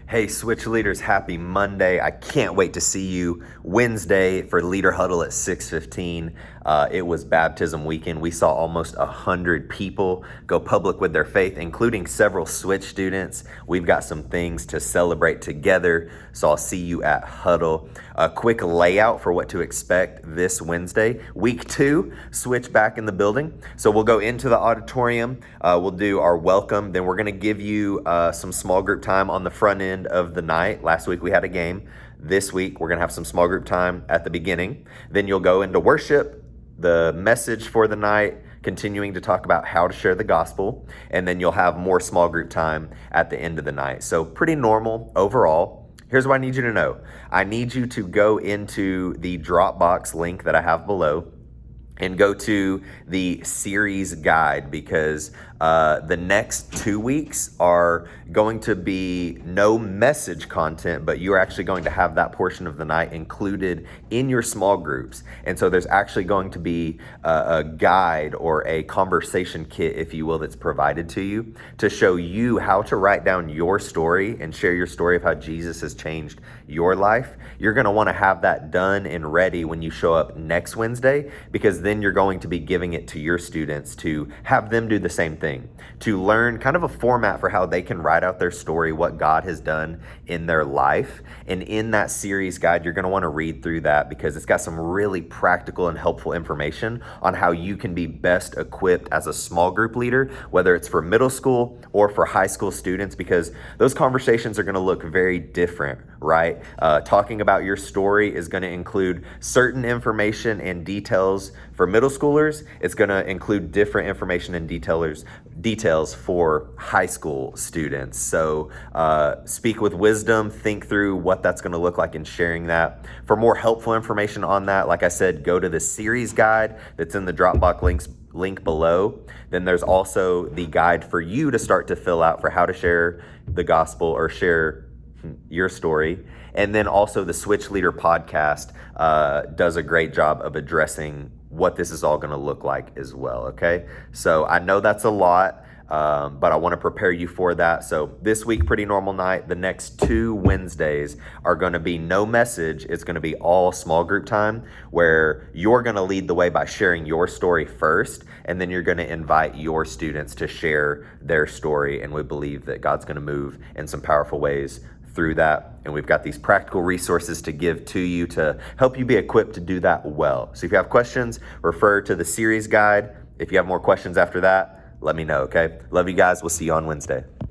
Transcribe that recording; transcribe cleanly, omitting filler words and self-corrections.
Hey, Switch Leaders, happy Monday. I can't wait to see you Wednesday for Leader Huddle at 6:15. It was baptism weekend. We saw almost 100 people go public with their faith, including several Switch students. We've got some things to celebrate together, so I'll see you at Huddle. A quick layout for what to expect this Wednesday. Week 2, Switch back in the building. So we'll go into the auditorium. We'll do our welcome. Then we're going to give you some small group time on the front end of the night. Last week we had a game. This week we're going to have some small group time at the beginning. Then you'll go into worship, the message for the night, continuing to talk about how to share the gospel, and then you'll have more small group time at the end of the night. So pretty normal overall. Here's what I need you to know. I need you to go into the Dropbox link that I have below and go to the series guide, because the next 2 weeks are going to be no message content, but you're actually going to have that portion of the night included in your small groups. And so there's actually going to be a guide or a conversation kit, if you will, that's provided to you to show you how to write down your story and share your story of how Jesus has changed your life. You're going to want to have that done and ready when you show up next Wednesday, because then you're going to be giving it to your students to have them do the same thing, to learn kind of a format for how they can write out their story, what God has done in their life. And in that series guide, you're going to want to read through that, because it's got some really practical and helpful information on how you can be best equipped as a small group leader, whether it's for middle school or for high school students, because those conversations are going to look very different, right? Talking about your story is going to include certain information and details for middle schoolers. It's going to include different information and details for high school students. So speak with wisdom, think through what that's going to look like in sharing that. For more helpful information on that, like I said, go to the series guide that's in the Dropbox link below. Then there's also the guide for you to start to fill out for how to share the gospel or share your story. And then also the Switch Leader podcast does a great job of addressing what this is all going to look like as well. Okay. So I know that's a lot, but I want to prepare you for that. So this week, pretty normal night. The next 2 Wednesdays are going to be no message. It's going to be all small group time, where you're going to lead the way by sharing your story first, and then you're going to invite your students to share their story. And we believe that God's going to move in some powerful ways through that. And we've got these practical resources to give to you to help you be equipped to do that well. So if you have questions, refer to the series guide. If you have more questions after that, let me know, okay? Love you guys. We'll see you on Wednesday.